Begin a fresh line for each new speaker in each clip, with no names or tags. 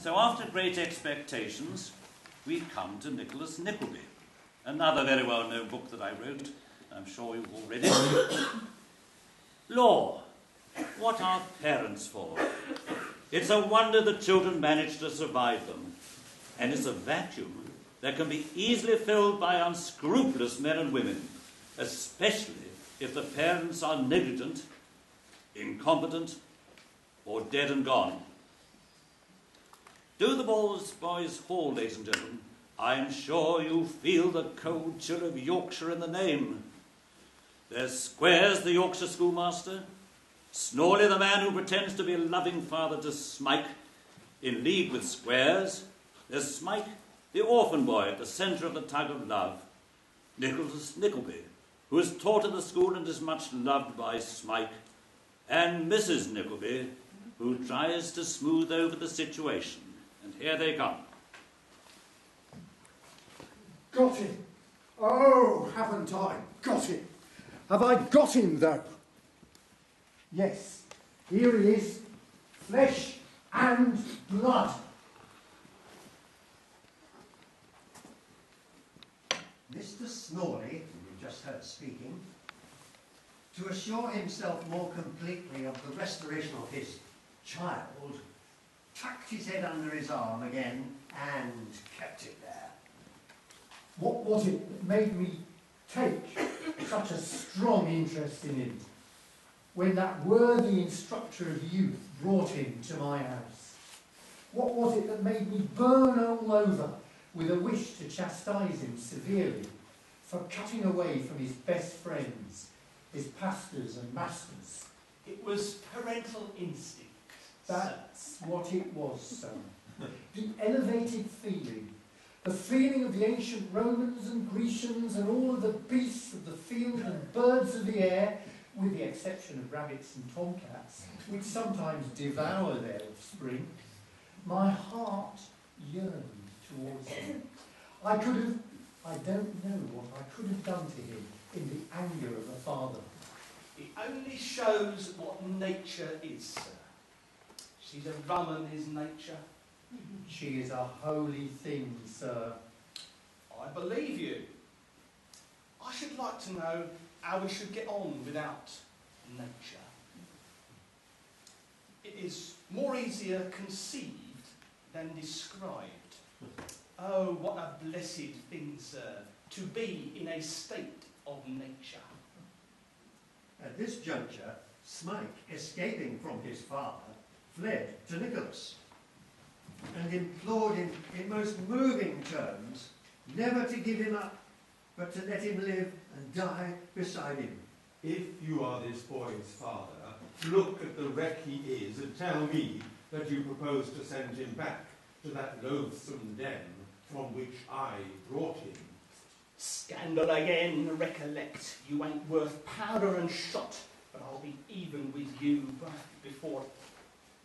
So after great expectations, we come to Nicholas Nickleby, another very well-known book that I wrote. I'm sure you've all read it. Law. What are parents for? It's a wonder that children manage to survive them. And it's a vacuum that can be easily filled by unscrupulous men and women, especially if the parents are negligent, incompetent, or dead and gone. Do the boys hall, ladies and gentlemen? I'm sure you feel the cold chill of Yorkshire in the name. There's Squares, the Yorkshire schoolmaster, Snorley, the man who pretends to be a loving father to Smike, in league with Squares. There's Smike, the orphan boy at the centre of the tug of love. Nicholas Nickleby, who is taught in the school and is much loved by Smike. And Mrs. Nickleby, who tries to smooth over the situation. And here they come.
Got him. Oh, haven't I got him? Have I got him, though? Yes, here he is, flesh and blood.
Mr. Snorley, whom you just heard speaking, to assure himself more completely of the restoration of his child, tucked his head under his arm again and kept it there.
What was it that made me take such a strong interest in him when that worthy instructor of youth brought him to my house? What was it that made me burn all over with a wish to chastise him severely for cutting away from his best friends, his pastors and masters?
It was parental instinct.
That's what it was, son. The elevated feeling. The feeling of the ancient Romans and Grecians and all of the beasts of the field and birds of the air, with the exception of rabbits and tomcats, which sometimes devour their offspring. My heart yearned towards him. I don't know what I could have done to him in the anger of a father.
It only shows what nature is, sir. She's a rum in his nature.
She is a holy thing, sir.
I believe you. I should like to know how we should get on without nature. It is more easier conceived than described. Oh, what a blessed thing, sir, to be in a state of nature.
At this juncture, Smike, escaping from his father, fled to Nicholas and implored him in most moving terms never to give him up, but to let him live and die beside him.
If you are this boy's father, look at the wreck he is and tell me that you propose to send him back to that loathsome den from which I brought him.
Scandal again, recollect. You ain't worth powder and shot, but I'll be even with you before...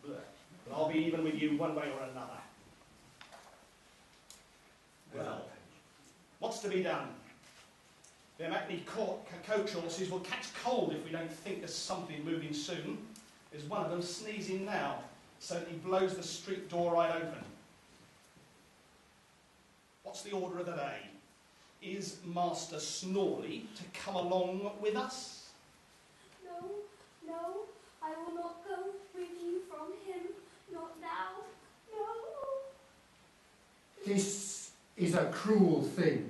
But I'll be even with you one way or another. Well, what's to be done? Them hackney coach horses will catch cold if we don't think there's something moving soon. There's one of them sneezing now, so that he blows the street door right open. What's the order of the day? Is Master Snorley to come along with us?
No, no, I will not go with you from him. Not now, no.
This is a cruel thing.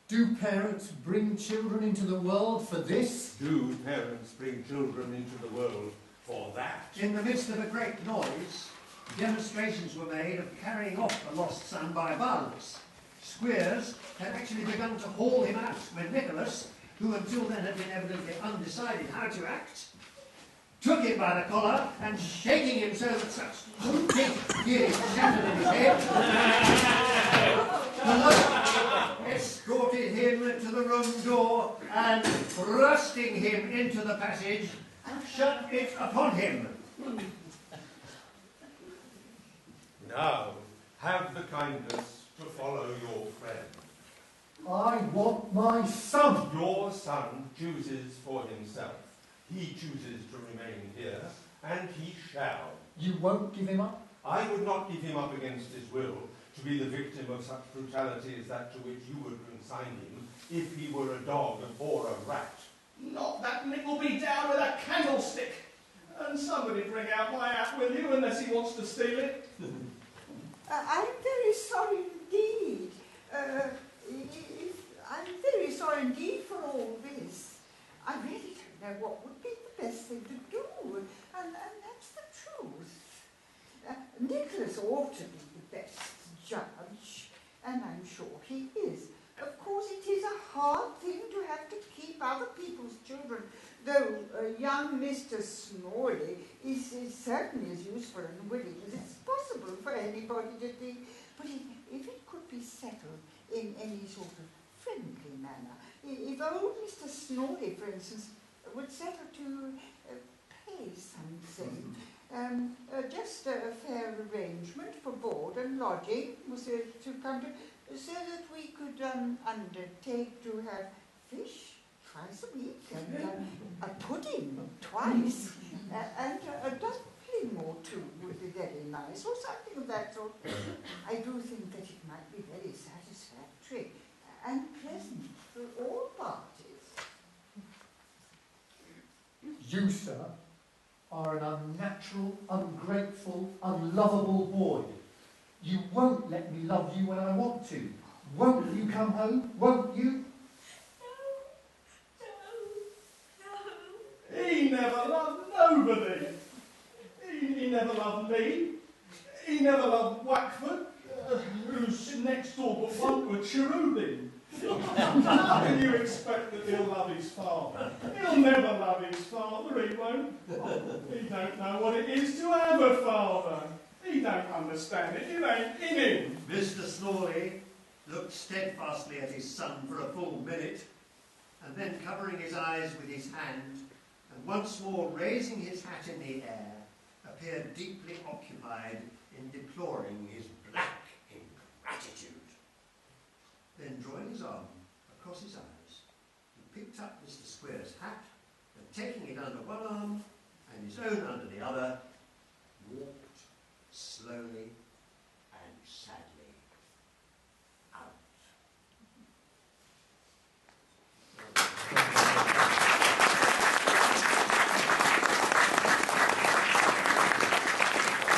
Do parents bring children into the world for this?
Do parents bring children into the world for that?
In the midst of a great noise, demonstrations were made of carrying off the lost son by violence. Squares had actually begun to haul him out when Nicholas, who until then had been evidently undecided how to act, took him by the collar and shaking him so that such big gears shattered in his head, escorted him to the room door and, thrusting him into the passage, shut it upon him.
Now, have the kindness to follow your friend.
I want my son.
Your son chooses for himself. He chooses to remain here, and he shall.
You won't give him up?
I would not give him up against his will to be the victim of such brutality as that to which you would consign him if he were a dog or a rat.
Knock that Nickleby down with a candlestick. And somebody bring out my hat, will you, unless he wants to steal it?
I'm very sorry indeed. I'm very sorry indeed for all this. I really don't know what would be the best thing to do, and that's the truth. Nicholas ought to be the best judge, and I'm sure he is. Of course, it is a hard thing to have to keep other people's children, though young Mr. Snorley is certainly as useful and willing as it's possible for anybody to be. But if it could be settled in any sort of friendly manner, if old Mr. Snorley, for instance, would settle to pay something, just a fair arrangement for board and lodging was to come to, so that we could undertake to have fish twice a week, and a pudding twice, and a dumpling or two would be very nice, or something of that sort. I do think that it might be very satisfactory and pleasant for all parties.
You, sir, are an unnatural, ungrateful, unlovable boy. You won't let me love you when I want to. Won't you come home? Won't you?
No.
He never loved nobody. He never loved me. He never loved Wackford, who's next door but one to a cherubim. How can you expect that he'll love his father? He'll never love his father, he won't. He don't know what it is to have a father. He don't understand it. It ain't in him.
Mr. Snorley looked steadfastly at his son for a full minute, and then covering his eyes with his hand, and once more raising his hat in the air, appeared deeply occupied in deploring his black ingratitude. Then drawing his arm across his eyes, he picked up Mr. Square's hat, and taking it under one arm and his own under the other, walked slowly